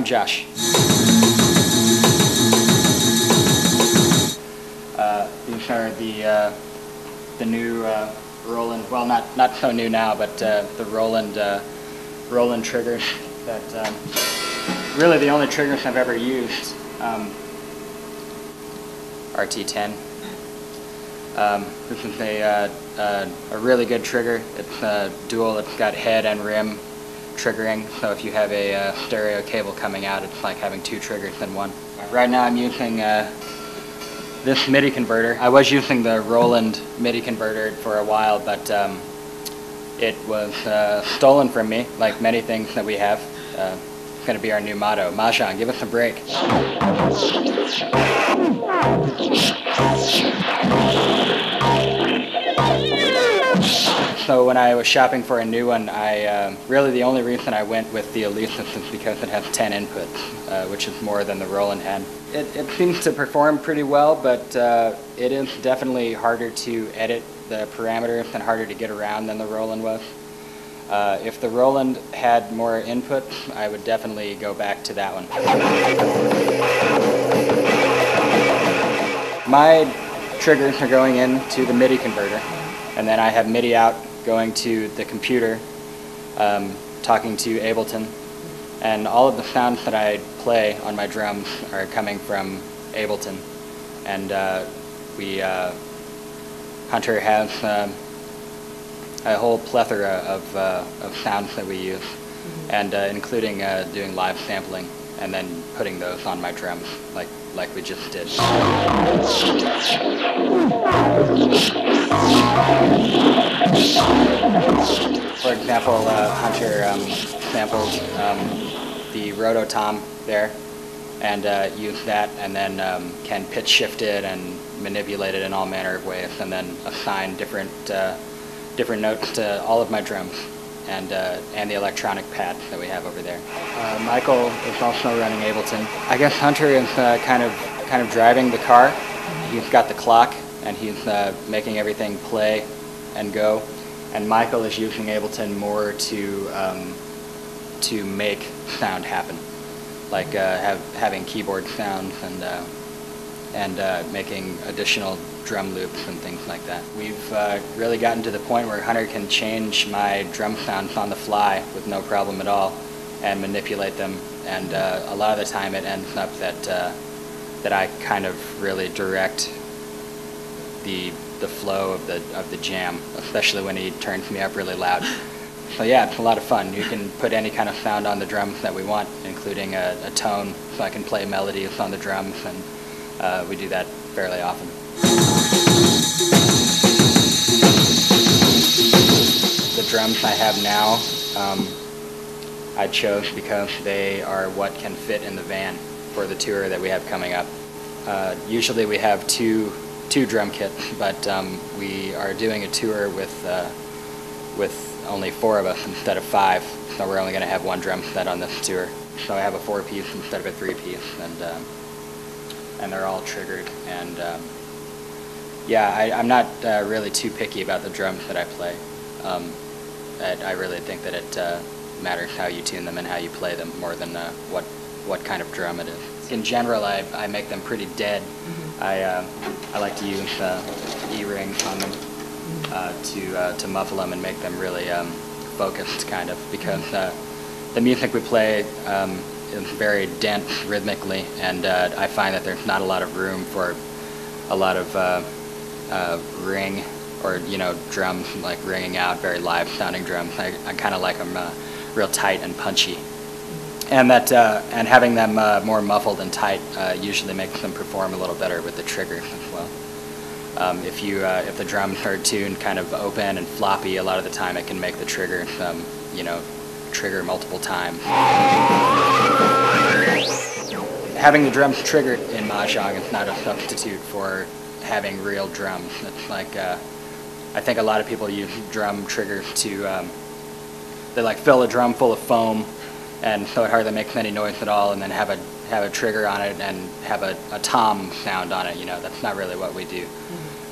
Josh. These are the new Roland, well, not so new now, but the Roland triggers that really the only triggers I've ever used. RT-10. This is a really good trigger. It's dual. It's got head and rim triggering. So if you have a stereo cable coming out, it's like having two triggers in one. Right now I'm using this MIDI converter. I was using the Roland MIDI converter for a while, but it was stolen from me, like many things that we have. It's going to be our new motto. Mahjongg, give us a break. So when I was shopping for a new one, really the only reason I went with the Alesis is because it has 10 inputs, which is more than the Roland had. It seems to perform pretty well, but it is definitely harder to edit the parameters and harder to get around than the Roland was. If the Roland had more inputs, I would definitely go back to that one. My triggers are going into the MIDI converter, and then I have MIDI out going to the computer, talking to Ableton, and all of the sounds that I play on my drums are coming from Ableton. And Hunter has a whole plethora of sounds that we use, and including doing live sampling and then putting those on my drums like we just did. For example, Hunter sampled the rototom there and used that, and then can pitch shift it and manipulate it in all manner of ways, and then assign different notes to all of my drums and the electronic pads that we have over there. Michael is also running Ableton. I guess Hunter is kind of driving the car. He's got the clock and he's making everything play and go. And Michael is using Ableton more to make sound happen, like having keyboard sounds and making additional drum loops and things like that. We've really gotten to the point where Hunter can change my drum sounds on the fly with no problem at all and manipulate them, and a lot of the time it ends up that I kind of really direct the flow of the jam, especially when he turns me up really loud. So yeah, it's a lot of fun. You can put any kind of sound on the drums that we want, including a tone, so I can play melodies on the drums, and we do that fairly often. The drums I have now, I chose because they are what can fit in the van for the tour that we have coming up. Usually we have two drum kits, but we are doing a tour with only 4 of us instead of 5, so we're only going to have 1 drum set on this tour. So I have a 4-piece instead of a 3-piece, and they're all triggered. And yeah, I'm not really too picky about the drums that I play. I really think that it matters how you tune them and how you play them more than what kind of drum it is. In general, I make them pretty dead. I like to use E-rings on them to muffle them and make them really focused, kind of, because the music we play is very dense rhythmically, and I find that there's not a lot of room for a lot of ring or drums like ringing out, very live sounding drums. I kind of like them real tight and punchy, and and having them more muffled and tight usually makes them perform a little better with the triggers as well. If the drums are tuned kind of open and floppy, a lot of the time it can make the trigger trigger multiple times. Having the drums triggered in Mahjongg is not a substitute for having real drums. It's like I think a lot of people use drum triggers to they like fill a drum full of foam, and so it hardly makes any noise at all, and then have a trigger on it and have a tom sound on it. That's not really what we do.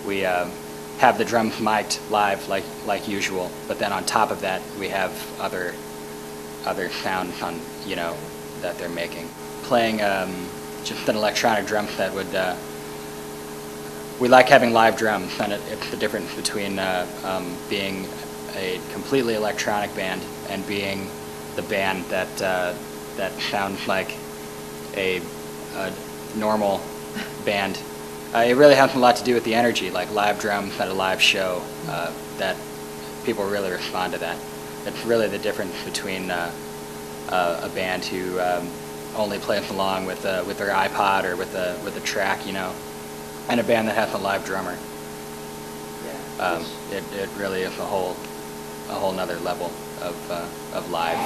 We have the drums mic'd live like usual, but then on top of that we have other sounds on that they're making. Playing just an electronic drum set would, we like having live drums, and it's the difference between being a completely electronic band and being the band that that sounds like a normal band. It really has a lot to do with the energy, like live drums at a live show, that people really respond to that. It's really the difference between a band who only plays along with their iPod or with a track, you know, and a band that has a live drummer. Yeah. It really is a whole nother level of live.